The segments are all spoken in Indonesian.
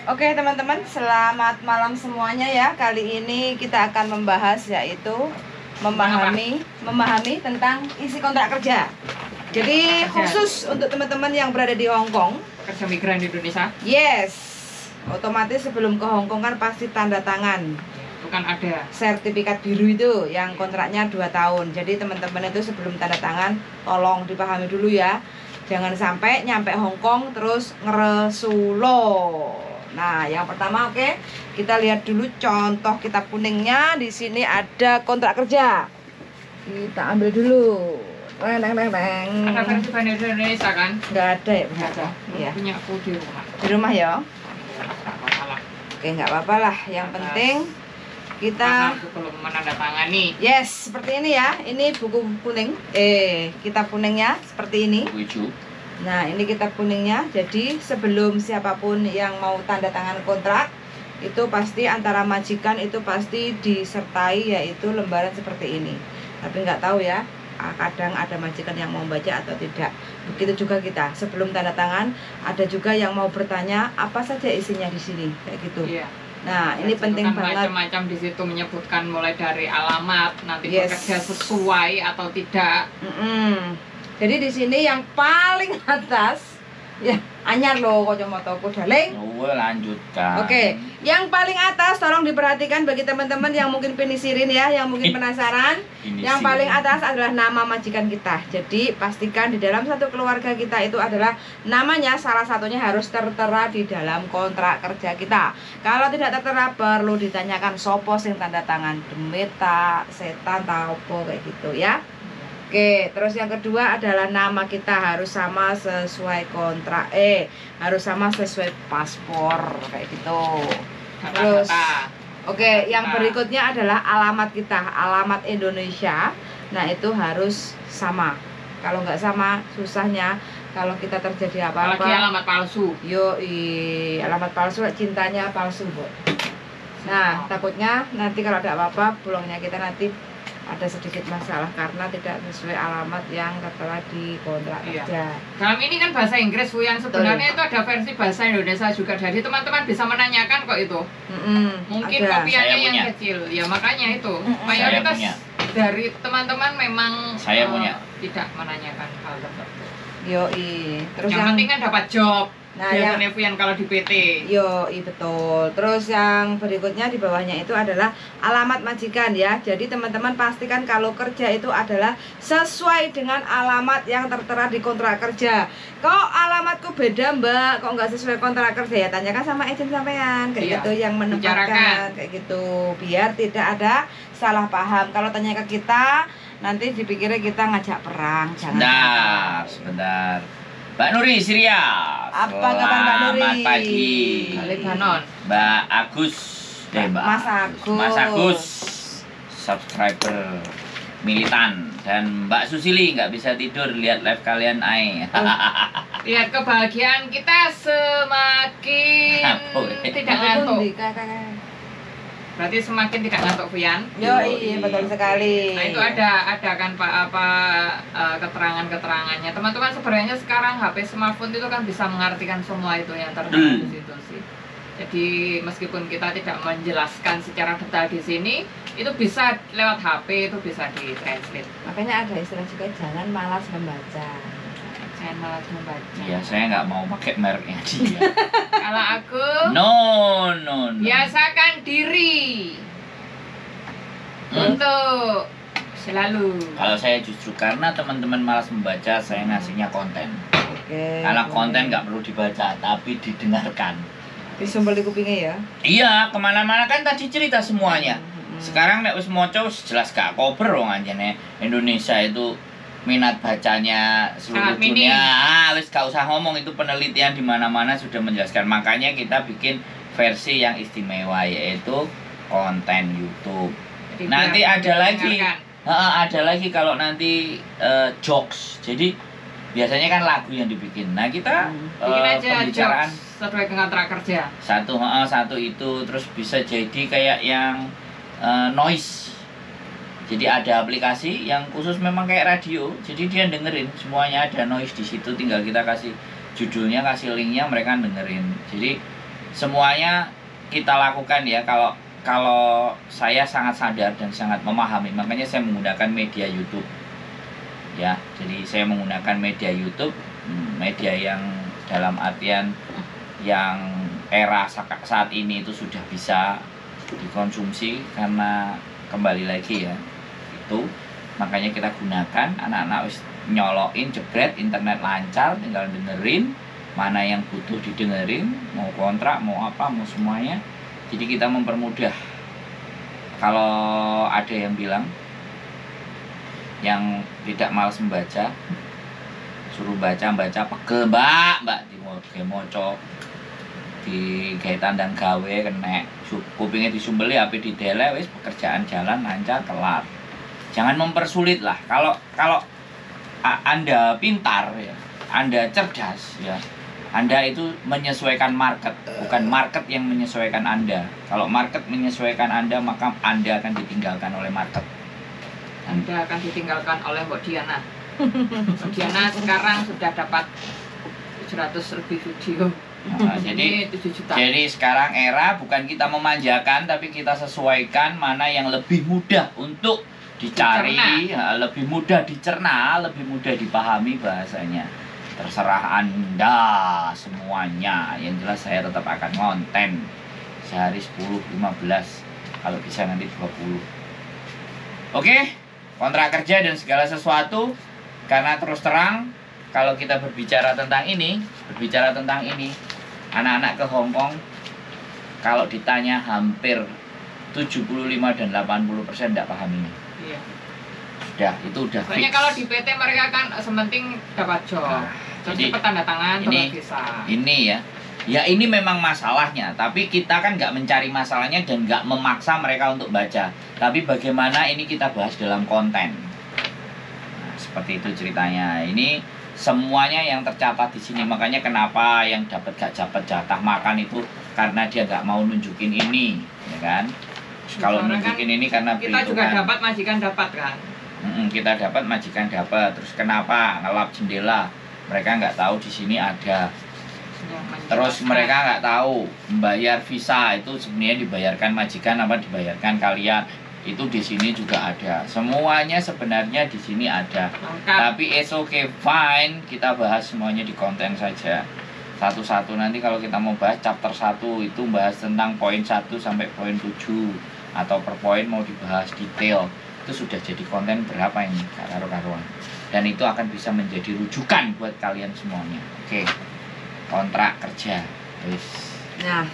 Oke teman-teman, selamat malam semuanya ya. Kali ini kita akan membahas yaitu memahami tentang isi kontrak kerja. Jadi khusus untuk teman-teman yang berada di Hong Kong, pekerja migran di Indonesia. Yes, otomatis sebelum ke Hong Kong kan pasti tanda tangan. Itu kan ada sertifikat biru itu yang kontraknya 2 tahun. Jadi teman-teman itu sebelum tanda tangan tolong dipahami dulu ya. Jangan sampai nyampe Hong Kong terus ngeresulo. Nah, yang pertama kita lihat dulu contoh kitab kuningnya. Di sini ada kontrak kerja. Kita ambil dulu. Ada versi bahasa Indonesia kan? Nggak ada ya? Nggak ada. Iya. Punya aku di rumah. Di rumah ya? Nggak apa-apa. Oke, nggak apa-apa lah. Yang penting kita aku belum menandatangani. Yes, seperti ini ya. Ini buku kuning. Kitab kuningnya seperti ini. Nah, ini kitab kuningnya. Jadi sebelum siapapun yang mau tanda tangan kontrak, itu pasti antara majikan itu pasti disertai yaitu lembaran seperti ini. Tapi nggak tahu ya, kadang ada majikan yang mau baca atau tidak. Begitu juga kita. Sebelum tanda tangan, ada juga yang mau bertanya apa saja isinya di sini, kayak gitu. Iya. Nah, ini penting kan banget. Macam-macam di situ menyebutkan mulai dari alamat, nanti Yes. bekerja sesuai atau tidak. Jadi di sini yang paling atas ya anyar loh kacamataku daling. Lanjutkan. Oke, yang paling atas tolong diperhatikan bagi teman-teman yang mungkin penisirin ya, yang mungkin penasaran. Yang paling atas adalah nama majikan kita. Jadi pastikan di dalam satu keluarga kita itu adalah namanya salah satunya harus tertera di dalam kontrak kerja kita. Kalau tidak tertera perlu ditanyakan sopo sing tanda tangan, demeta, setan, taupo kayak gitu ya. Oke, terus yang kedua adalah nama kita harus sama sesuai kontrak, harus sama sesuai paspor kayak gitu. Terus, oke, yang berikutnya adalah alamat kita, alamat Indonesia. Nah itu harus sama. Kalau nggak sama, susahnya kalau kita terjadi apa-apa. Apalagi alamat palsu. Alamat palsu, cintanya palsu, Bu. Nah, takutnya nanti kalau ada apa-apa, pulangnya kita nanti ada sedikit masalah karena tidak sesuai alamat yang tertera di kontrak kerja. Dalam ini kan bahasa Inggris, Bu, yang sebenarnya itu ada versi bahasa Indonesia juga. Jadi teman-teman bisa menanyakan kok itu. Mungkin ada. kopiannya yang kecil, ya makanya itu. Mayoritas dari teman-teman memang tidak menanyakan hal tersebut. Terus yang penting kan dapat job. Nah, biasanya Vian kalau di PT. Betul. Terus yang berikutnya di bawahnya itu adalah alamat majikan ya. Jadi teman-teman pastikan kalau kerja itu adalah sesuai dengan alamat yang tertera di kontrak kerja. Kok alamatku beda, Mbak? Kok nggak sesuai kontrak kerja? Ya tanyakan sama agent sampean kayak gitu yang menempatkan kayak gitu. Biar tidak ada salah paham. Kalau tanya ke kita nanti dipikirnya kita ngajak perang. Jangan. Sebentar. Mbak Nuri Syria. Apa kabar Mbak Nuri? Selamat pagi. Lebanon. Mbak Agus. Mas Agus. Subscriber militan. Dan Mbak Susili nggak bisa tidur lihat live kalian Lihat kebahagiaan kita semakin tidak ngantuk. Berarti semakin tidak ngantuk, Vian. Iya, betul sekali. Nah, itu ada kan Pak keterangannya. Teman-teman sebenarnya sekarang HP smartphone itu kan bisa mengartikan semua itu yang tertera di situ sih. Jadi meskipun kita tidak menjelaskan secara detail di sini, itu bisa lewat HP itu bisa di-translate. Makanya ada istilah juga jangan malas membaca. Jangan malas membaca. Iya, saya nggak mau pakai mereknya dia. Kalau aku No. biasakan diri untuk selalu. Kalau saya justru karena teman-teman malas membaca, saya ngasihnya konten. Karena konten nggak perlu dibaca, tapi didengarkan. Disumbel di kupingnya ya? Iya, kemana-mana kan tadi cerita semuanya. Sekarang nek wis maca jelas gak kober wong anjene. Indonesia itu minat bacanya seluruh dunia. Wis gak usah ngomong, itu penelitian di mana-mana sudah menjelaskan. Makanya kita bikin versi yang istimewa yaitu konten YouTube. Jadi nanti ada lagi kalau nanti jokes. Jadi biasanya kan lagu yang dibikin. Nah, kita bikin aja pembicaraan jokes sesuai kontrak kerja. Satu itu terus bisa jadi kayak yang noise. Jadi ada aplikasi yang khusus memang kayak radio. Jadi dia dengerin semuanya, ada noise di situ. Tinggal kita kasih judulnya, kasih linknya, mereka dengerin. Jadi semuanya kita lakukan ya. Kalau saya sangat sadar dan sangat memahami, makanya saya menggunakan media YouTube ya. Jadi saya menggunakan media YouTube, media yang dalam artian yang era saat ini itu sudah bisa dikonsumsi, karena kembali lagi ya itu makanya kita gunakan. Anak-anak nyolokin jebret, internet lancar, tinggal dengerin mana yang butuh didengerin, mau kontrak, mau apa, mau semuanya. Jadi kita mempermudah. Kalau ada yang bilang yang tidak malas membaca, suruh baca pegel mbak di moco di gawe tandang gawe kena kupingnya disumbeli, api didelek, wis pekerjaan jalan lancar kelar. Jangan mempersulit lah. Kalau Anda pintar ya, Anda cerdas ya, Anda itu menyesuaikan market, bukan market yang menyesuaikan Anda. Kalau market menyesuaikan Anda, maka Anda akan ditinggalkan oleh market. Anda akan ditinggalkan oleh Mbak Diana. Mbak Diana sekarang sudah dapat 700 lebih video. Nah, jadi sekarang era bukan kita memanjakan, tapi kita sesuaikan mana yang lebih mudah untuk dicari, lebih mudah dicerna, lebih mudah dipahami bahasanya. Terserah Anda semuanya. Yang jelas saya tetap akan konten sehari 10, 15, kalau bisa nanti 20. Oke, kontrak kerja dan segala sesuatu. Karena terus terang, kalau kita berbicara tentang ini, anak-anak ke Hong Kong, kalau ditanya hampir 75 dan 80% tidak paham ini. Iya. Itu udah soalnya fix. kalau di PT mereka kan sementing dapat job, jadi cepat tanda tangan, terus bisa. Ini ya ini memang masalahnya, tapi kita kan nggak mencari masalahnya dan nggak memaksa mereka untuk baca, tapi bagaimana ini kita bahas dalam konten. Nah, seperti itu ceritanya. Ini semuanya yang tercatat di sini, makanya kenapa yang gak dapat jatah makan itu karena dia nggak mau nunjukin ini, ya kan? Kalau nunjukin kan ini karena kita juga dapat, majikan dapat kan? Kita dapat, majikan dapat. Terus kenapa ngelap jendela? Mereka nggak tahu di sini ada. Terus mereka nggak tahu membayar visa itu sebenarnya dibayarkan majikan apa dibayarkan kalian. Itu di sini juga ada. Semuanya sebenarnya di sini ada. Lengkap. Tapi it's okay, fine. Kita bahas semuanya di konten saja. Satu-satu nanti kalau kita mau bahas chapter 1 itu bahas tentang poin 1 sampai poin 7, atau per poin mau dibahas detail. Itu sudah jadi konten berapa ini, gak karu-karuan. Dan itu akan bisa menjadi rujukan buat kalian semuanya. Oke. Kontrak kerja. Nah,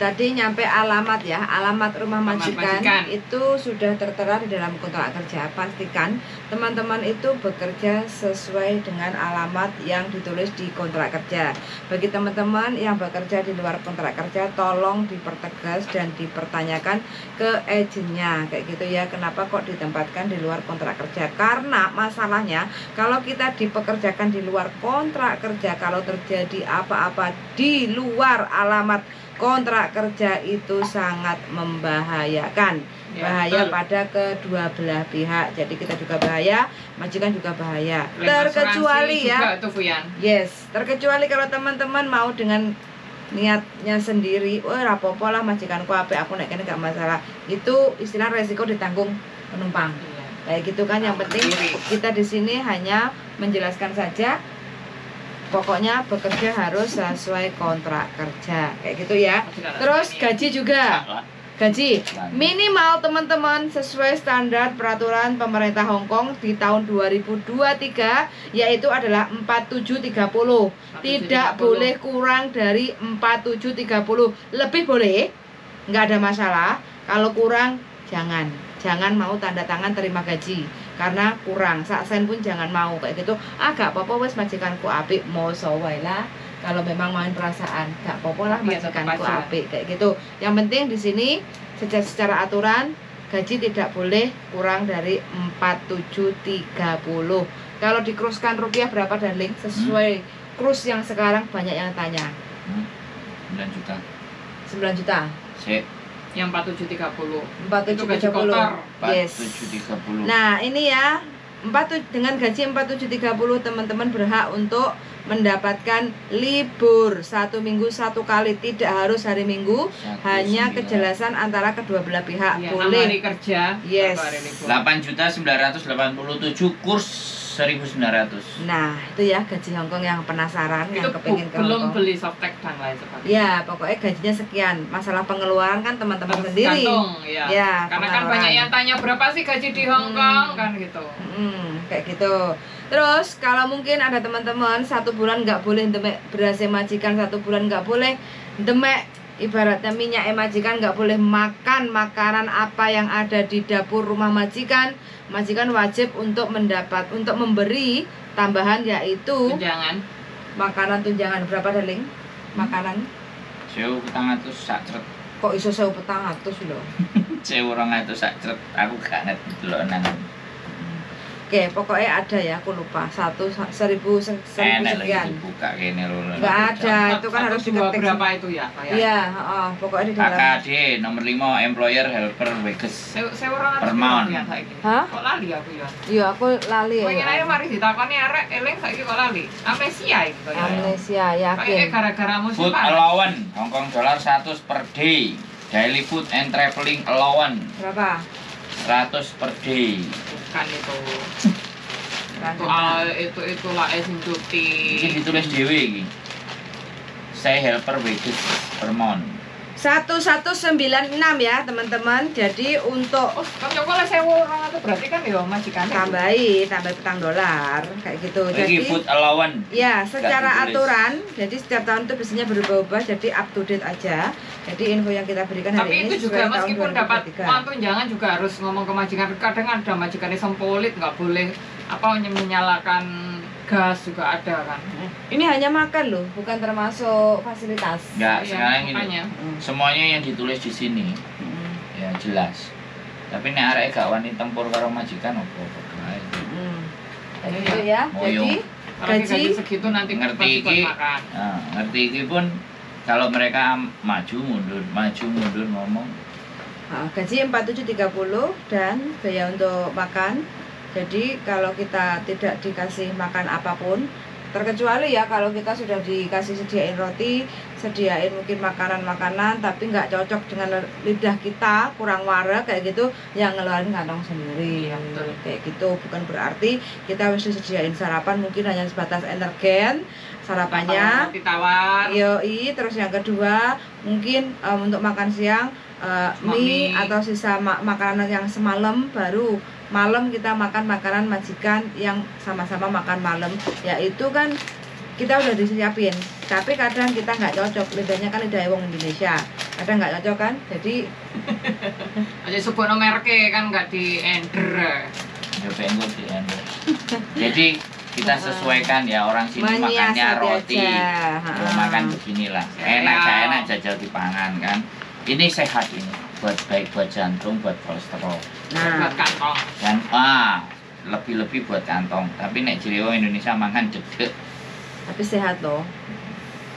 tadi nyampe alamat ya, alamat rumah majikan itu sudah tertera di dalam kontrak kerja. Pastikan teman-teman itu bekerja sesuai dengan alamat yang ditulis di kontrak kerja. Bagi teman-teman yang bekerja di luar kontrak kerja, tolong dipertegas dan dipertanyakan ke agennya kayak gitu ya. Kenapa kok ditempatkan di luar kontrak kerja? Karena masalahnya kalau kita dipekerjakan di luar kontrak kerja, kalau terjadi apa-apa di luar alamat kontrak kerja itu sangat membahayakan, bahaya pada kedua belah pihak. Jadi kita juga bahaya, majikan juga bahaya. Terkecuali ya, yes, terkecuali kalau teman-teman mau dengan niatnya sendiri, oh rapopo lah majikanku apik, aku nek kene gak masalah. Itu istilah resiko ditanggung penumpang. Kayak gitu kan. Yang penting kita di sini hanya menjelaskan saja. Pokoknya bekerja harus sesuai kontrak kerja kayak gitu ya. Terus gaji juga, gaji minimal teman-teman sesuai standar peraturan pemerintah Hong Kong di tahun 2023, yaitu adalah 4730. Tidak boleh kurang dari 4730. Lebih boleh, nggak ada masalah. Kalau kurang jangan mau tanda tangan terima gaji karena kurang, saksen pun jangan mau kayak gitu. Gak apa-apa wes majikanku apik, mau wae lah. Kalau memang main perasaan, gak apa-apa lah majikanku apik kayak gitu. Yang penting di sini secara aturan gaji tidak boleh kurang dari 4730. Kalau dikruskan rupiah berapa darling? Sesuai krus yang sekarang banyak yang tanya. 9 juta. 9 juta. Sip. Yang 4730. 4730. Yes. 4730. Nah, ini ya. Dengan gaji 4730 teman-teman berhak untuk mendapatkan libur 1 minggu 1 kali, tidak harus hari Minggu, hanya kejelasan antara kedua belah pihak. Ya, 6 boleh hari kerja, Yes. 1 hari libur. 8.987 kurs 1.900. Nah itu ya gaji Hongkong yang penasaran, Itu yang kepingin ke belum Hongkong. beli softtek dan lain sebagainya. Ya pokoknya gajinya sekian. Masalah pengeluaran kan teman-teman sendiri. Tergantung, ya. Ya, Karena kan pengeluaran. banyak yang tanya berapa sih gaji di Hong Kong kan gitu. Kayak gitu. Terus kalau mungkin ada teman-teman 1 bulan nggak boleh demek beras majikan, 1 bulan nggak boleh demek ibaratnya minyak majikan, nggak boleh makan makanan apa yang ada di dapur rumah majikan. Majikan wajib untuk memberi tambahan, yaitu Jangan. makanan tunjangan. Berapa darling? Makanan 1.400 sak cret. kok iso 1.400 lho. 1.200 sak cret. Aku gak ngerti delokan. Oke, pokoknya ada ya, aku lupa. 1.000 Enak lagi sekian. dibuka kene lho. Nggak ada, itu kan harus diketik. Berapa itu ya? Iya, pokoknya di dalam. KKD nomor 5 employer helper wages. Saya orang Per month. ya saiki. Hah? Kok lali aku ya? Iya, aku lali ya. Pengen aja mari ditakoni arek eling saiki kok lali. Amnesia iki kok ya. Amnesia, Kayaknya yakin. gara-gara musim Food panas. allowance Hongkong dollar 100 per day. Daily food and traveling allowance Berapa? 100 per day. Bukan itu. Rada. Itulah sing cuti. Ini ditulis dhewe iki. Saya helper wages per month. 1196 ya teman-teman. Jadi untuk Oh, kamu coba lah 1.200 berarti kan ya majikan. tambah petang dolar kayak gitu. Ini Jadi food allowance. ya secara ditulis. aturan, jadi setiap tahun itu biasanya berubah-ubah, jadi up to date aja. Jadi info yang kita berikan hari Tapi ini itu juga sesuai tahun meskipun dapat 2023. uang tunjangan juga harus ngomong ke majikan. Kadang ada majikan yang sempolit, nggak boleh menyalakan gas juga ada kan. Ini hanya makan loh, bukan termasuk fasilitas. Enggak, Iya, sekarang ini makanya. semuanya yang ditulis di sini ya jelas. Tapi nek arek gak wani tempur karo majikan opo-opo kae. Kayak gitu ya. Moyong. Jadi Kalau gaji gaji segitu nanti Ngerti pasti buat iki. makan. Nah, ngerti iki pun kalau mereka maju mundur ngomong gaji 4730 dan biaya untuk makan. Jadi kalau kita tidak dikasih makan apapun, terkecuali ya kalau kita sudah dikasih sediain roti, sediain mungkin makanan-makanan tapi nggak cocok dengan lidah kita, kurang warak kayak gitu, yang ngeluarin kantong sendiri. Iya, betul. Kayak gitu, bukan berarti kita harus disediain sarapan mungkin hanya sebatas energen sarapannya. Roti tawar. Yoi, terus yang kedua mungkin untuk makan siang mie atau sisa makanan yang semalam, baru malam kita makan makanan majikan yang sama-sama makan malam, yaitu kan kita udah disiapin, tapi kadang kita nggak cocok, lidahnya kan lidah wong Indonesia, kadang nggak cocok kan, jadi Aja sebutno merke kan nggak di ender. ya pengen di endorse. Jadi kita sesuaikan ya, orang sini makannya menyiasati roti. aja. Ya, makan beginilah. Enak gak enak jajal dipangan kan. Ini sehat ini, baik buat jantung, buat kolesterol. Nah, Buat kantong. Dan lebih-lebih buat kantong. Tapi nek jero Indonesia makan jedek. tapi sehat loh,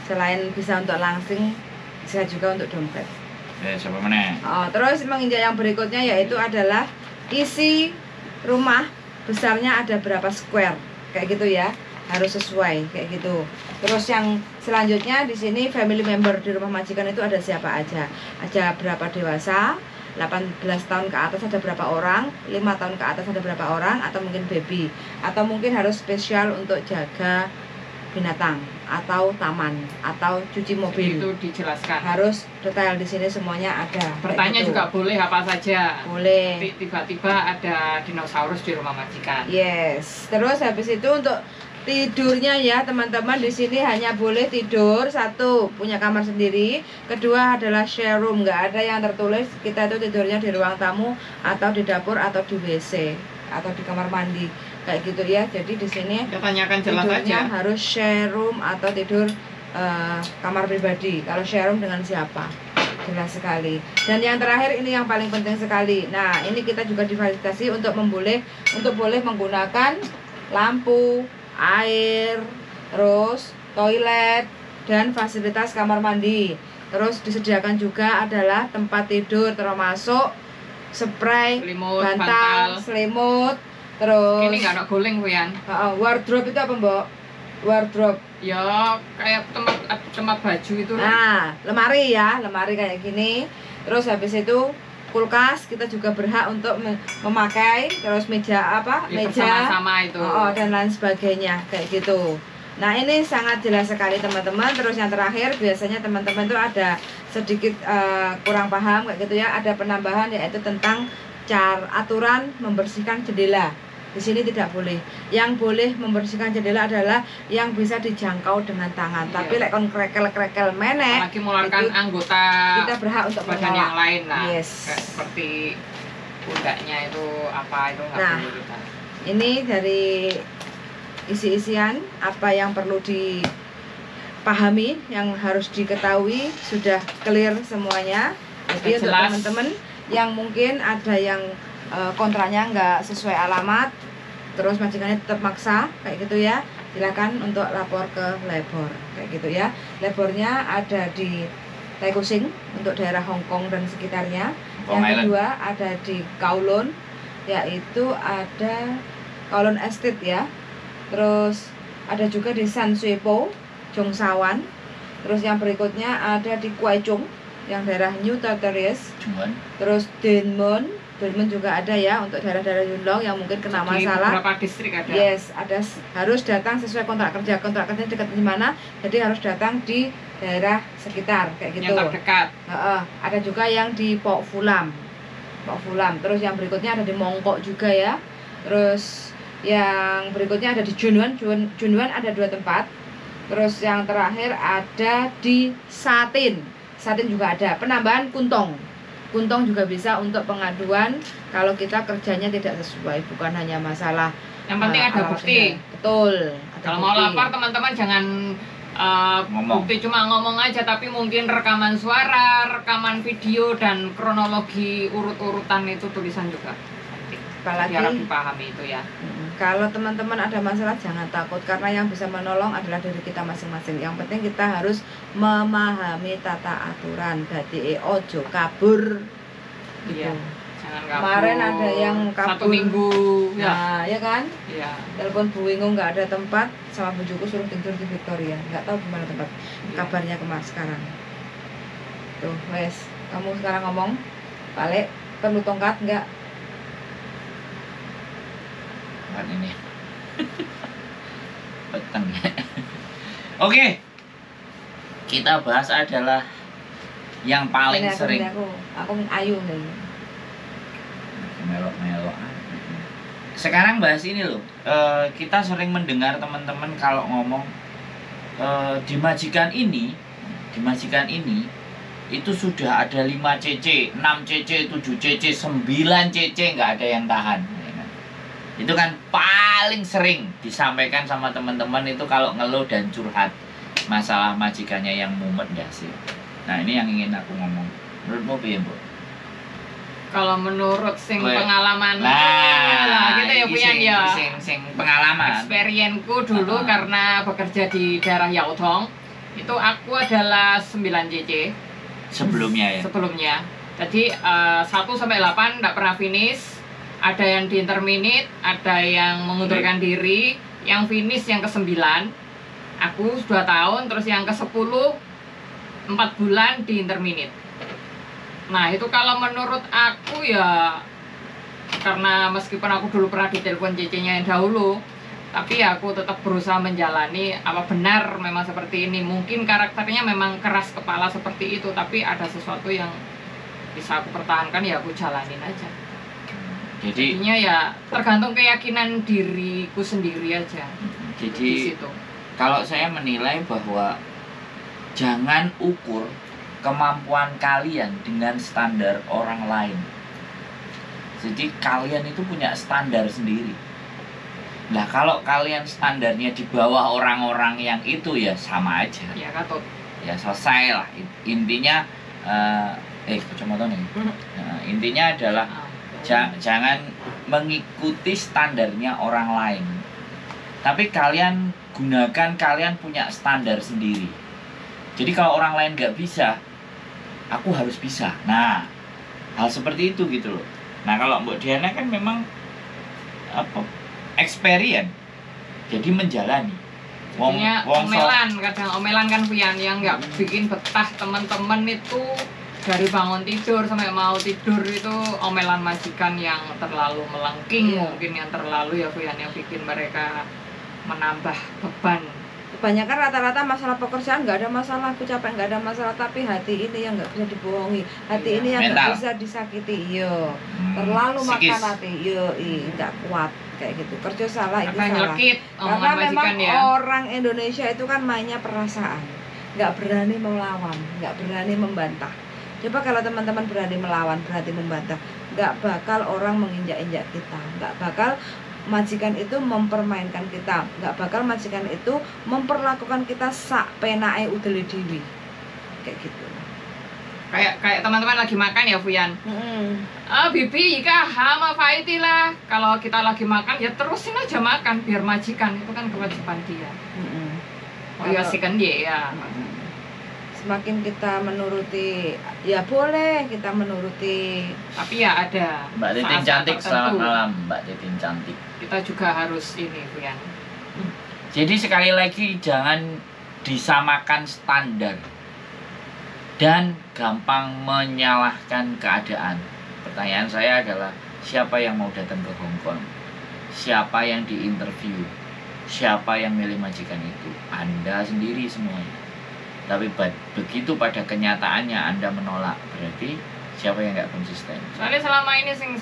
selain bisa untuk langsing, sehat juga untuk dompet. Ya siapa meneh? Terus menginjak yang berikutnya yaitu adalah isi rumah besarnya ada berapa square, kayak gitu ya, harus sesuai kayak gitu. Terus yang selanjutnya di sini family member di rumah majikan itu ada siapa aja, ada berapa dewasa, 18 tahun ke atas ada berapa orang, 5 tahun ke atas ada berapa orang, atau mungkin baby, atau mungkin harus spesial untuk jaga binatang atau taman atau cuci mobil. Itu dijelaskan. Harus detail di sini semuanya ada. Bertanya kayak gitu. juga boleh apa saja. Boleh. Tiba-tiba ada dinosaurus di rumah majikan. Yes. Terus habis itu untuk tidurnya ya teman-teman, di sini hanya boleh tidur satu punya kamar sendiri, kedua adalah share room, nggak ada yang tertulis kita itu tidurnya di ruang tamu atau di dapur atau di WC atau di kamar mandi kayak gitu ya. Jadi di sini Kita tanyakan jelas tidurnya aja. harus share room atau tidur kamar pribadi. Kalau share room dengan siapa? Jelas sekali. Dan yang terakhir ini yang paling penting sekali. Nah, ini kita juga difasilitasi untuk boleh menggunakan lampu, air, terus toilet dan fasilitas kamar mandi. Terus disediakan juga adalah tempat tidur termasuk spray, Selimut, bantal, selimut, terus Ini nggak ada guling, Wian. wardrobe itu apa, Mbok? Wardrobe. Ya kayak tempat baju itu. Nah, lemari ya, lemari kayak gini. Terus habis itu kulkas kita juga berhak untuk memakai. Terus meja apa? Ya, meja bersama-sama itu. dan lain sebagainya kayak gitu. Nah, ini sangat jelas sekali teman-teman. Terus yang terakhir biasanya teman-teman tuh ada sedikit kurang paham kayak gitu ya. Ada penambahan yaitu tentang aturan membersihkan jendela. Di sini tidak boleh. Yang boleh membersihkan jendela adalah yang bisa dijangkau dengan tangan. Iya. Tapi lek kon krekel menek, Lagi mengeluarkan itu anggota kita berhak untuk badan menolak. yang lain lah. Yes. Kayak seperti pundaknya itu apa itu nggak Nah. boleh kita. Ini dari isi-isian apa yang perlu dipahami, yang harus diketahui, sudah clear semuanya. Jadi untuk Jelas. teman-teman yang mungkin ada yang kontraknya nggak sesuai alamat, terus majikannya tetap maksa kayak gitu ya, silakan untuk lapor ke labor kayak gitu ya. Labornya ada di Tai Kusing untuk daerah Hong Kong dan sekitarnya. Hong Yang Island. kedua ada di Kowloon, yaitu ada Kowloon Estate ya. Terus ada juga di San Sui Po, Jongsawan. Terus yang berikutnya ada di Kwai Chung yang daerah New Tartaris. Cuman Terus Denmun juga ada ya untuk daerah-daerah Yunlong yang mungkin kena Di masalah. beberapa distrik ada. Yes, harus datang sesuai kontrak kerja. Kontrak kerja dekat di mana? Jadi harus datang di daerah sekitar kayak gitu. Yang terdekat. Ada juga yang di Pok Fulam. Terus yang berikutnya ada di Mongkok juga ya. Terus yang berikutnya ada di Junwan. Junwan ada 2 tempat. Terus yang terakhir ada di Satin juga ada. Penambahan Kuntong juga bisa untuk pengaduan kalau kita kerjanya tidak sesuai, bukan hanya masalah Yang penting ada alatnya. bukti. Betul, ada Kalau mau bukti. lapor teman-teman jangan Ngomong. bukti cuma ngomong aja, tapi mungkin rekaman suara, rekaman video, dan kronologi urut-urutan itu tulisan juga. Apalagi Biar dipahami itu ya. kalau teman-teman ada masalah jangan takut, karena yang bisa menolong adalah diri kita masing-masing. Yang penting kita harus memahami tata aturan. Dadi ojo kabur gitu. Iya. Jangan kabur. Kemarin ada yang kabur 1 minggu. Ya. Nah, ya kan? Iya. Telepon Bu Wingung nggak ada tempat, sama bujuku suruh tidur di Victoria. Nggak tahu gimana tempat Iya. kabarnya sekarang. Tuh, wes. Kamu sekarang ngomong, balik perlu tongkat nggak? kan ini. Peteng. Oke. Kita bahas adalah yang paling Ini sering aku ayu nih. melok-melok. Sekarang bahas ini loh. Kita sering mendengar teman-teman kalau ngomong di majikan ini itu sudah ada 5 cc, 6 cc, 7 cc, 9 cc nggak ada yang tahan. Ya kan? Itu kan paling sering disampaikan sama teman-teman itu kalau ngeluh dan curhat masalah majikannya yang mumet nggak sih. Nah ini yang ingin aku ngomong. Menurutmu piye, Bu? Kalau menurut sing Gue- pengalaman Nah, gitu ya iki Puyan ya. sing pengalaman. Experience-ku dulu karena bekerja di daerah Yaotong, itu aku adalah 9 cc Sebelumnya ya. sebelumnya. Jadi 1 sampai 8 enggak pernah finish. Ada yang di interminate, ada yang mengundurkan diri, yang finish yang ke-9. Aku 2 tahun, terus yang ke-10 4 bulan di interminate. Nah, itu kalau menurut aku ya, karena meskipun aku dulu pernah ditelepon CC-nya yang dahulu, tapi ya aku tetap berusaha menjalani. Apa benar memang seperti ini? Mungkin karakternya memang keras kepala seperti itu, tapi ada sesuatu yang bisa aku pertahankan, ya aku jalanin aja. Jadi Jadinya ya tergantung keyakinan diriku sendiri aja di jadi situ. kalau saya menilai bahwa jangan ukur kemampuan kalian dengan standar orang lain. Jadi kalian itu punya standar sendiri. Nah kalau kalian standarnya di bawah orang-orang yang itu ya sama aja. Ya Katut. Ya selesai lah. Intinya kacamata nih. Nah, intinya adalah jangan mengikuti standarnya orang lain. Tapi kalian punya standar sendiri. Jadi kalau orang lain nggak bisa, aku harus bisa. Nah, hal seperti itu gitu loh. Nah kalau Mbak Diana kan memang experience, jadi menjalani. Jadinya wong omelan, kadang omelan kan Pian yang nggak bikin betah teman-teman itu dari bangun tidur sampai mau tidur itu omelan majikan yang terlalu melengking, Iya. mungkin yang terlalu ya Pian yang bikin mereka menambah beban. Kebanyakan rata-rata masalah pekerjaan nggak ada masalah, aku capek nggak ada masalah, tapi hati ini yang nggak bisa dibohongi, hati Iya. ini yang Mental. nggak bisa disakiti, yo terlalu psikis. makan hati, yo nggak kuat kayak gitu, kerja salah itu Karena salah. nyelekit Karena omongan memang majikan ya. orang Indonesia itu kan mainnya perasaan, nggak berani melawan, nggak berani membantah. Coba kalau teman-teman berani melawan, berani membantah, nggak bakal orang menginjak-injak kita, nggak bakal majikan itu mempermainkan kita, nggak bakal majikan itu memperlakukan kita sak penae udele dewi kayak gitu. Kayak teman-teman lagi makan ya Fuyan. Bibi Ika sama Faiti lah. Kalau kita lagi makan ya terusin aja makan biar majikan itu kan kewajiban dia. Oh iya sih kan dia ya. Semakin kita menuruti, ya boleh kita menuruti. Tapi ya ada Mbak Titin saat-saat cantik, selamat tertentu. malam Mbak Titin cantik. Kita juga harus ini Fuyan. Jadi sekali lagi jangan disamakan standar dan gampang menyalahkan keadaan. Pertanyaan saya adalah siapa yang mau datang ke Hong Kong? Siapa yang diinterview? Siapa yang milih majikan itu? Anda sendiri semuanya. Tapi begitu pada kenyataannya Anda menolak, berarti siapa yang nggak konsisten? Soalnya selama ini sing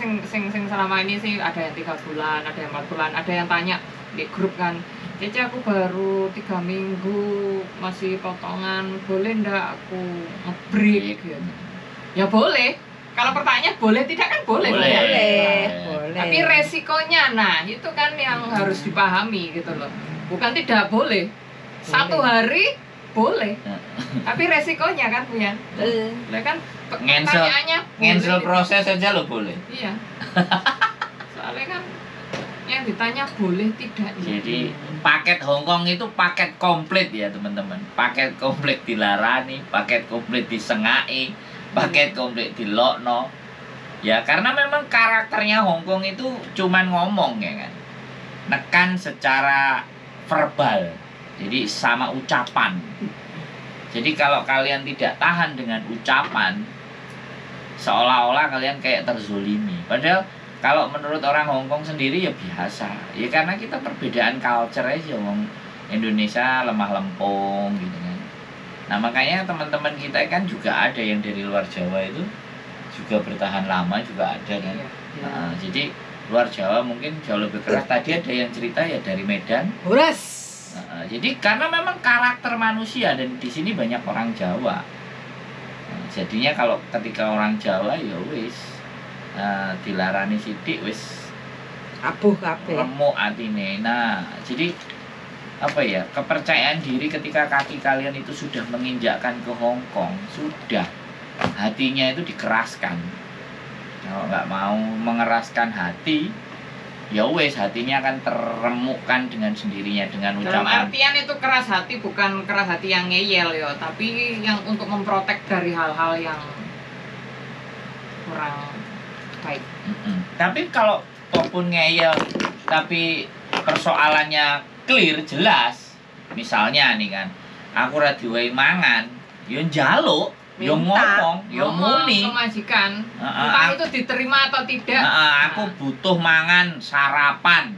selama ini sih ada yang 3 bulan, ada yang 4 bulan, ada yang tanya di grup kan, Cece aku baru 3 minggu masih potongan, boleh ndak aku nge-break gitu. Ya boleh. Kalau pertanyaan boleh tidak kan boleh. Boleh. Boleh. Tapi resikonya, nah itu kan yang harus dipahami gitu loh. Bukan tidak boleh. Satu hari boleh. Tapi resikonya kan punya. Lah kan pertanyaannya Ngensel boleh. proses aja lo boleh. Iya. Soalnya kan yang ditanya boleh tidak. Jadi paket Hongkong itu paket komplit ya teman-teman. Paket komplit dilarani, paket komplit disengai, paket komplit dilokno. Ya karena memang karakternya Hongkong itu cuman ngomong ya kan. Nekan secara verbal. Jadi sama ucapan. Jadi kalau kalian tidak tahan dengan ucapan, seolah-olah kalian kayak terzolimi. Padahal kalau menurut orang Hongkong sendiri ya biasa. Ya karena kita perbedaan culture aja, wong Indonesia lemah lempung gitu kan. Nah makanya teman-teman kita kan juga ada yang dari luar Jawa itu juga bertahan lama juga ada kan. Iya. Nah, jadi luar Jawa mungkin jauh lebih keras. Tadi ada yang cerita ya dari Medan. Horas. Nah, jadi karena memang karakter manusia dan di sini banyak orang Jawa. Nah, jadinya kalau ketika orang Jawa ya wis dilarani sithik wis Abuh kabeh. remuk atine. Nah, jadi apa ya? Kepercayaan diri ketika kaki kalian itu sudah menginjakkan ke Hong Kong, sudah hatinya itu dikeraskan. Kalau nggak mau mengeraskan hati, ya wes hatinya akan terremukkan dengan sendirinya dengan Dalam ucapan. artian itu keras hati bukan keras hati yang ngeyel ya, tapi yang untuk memprotek dari hal-hal yang kurang baik. Tapi kalau walaupun ngeyel tapi persoalannya clear jelas, misalnya nih kan aku ra diwehi mangan yo njaluk yo Minta. ngomong yo muni Ke majikan, Heeh, entah itu diterima atau tidak. aku butuh mangan sarapan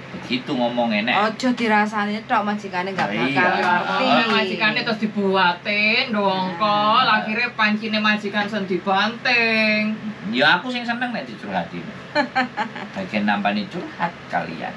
begitu ngomong enek. Ojo dirasani tok majikane nggak bakal Iya. ngerti. Majikannya terus dibuatin dongkol, akhirnya pancine majikan sen dibanting. Ya aku sing seneng nek dicurhatin. Bagian nampani curhat kalian.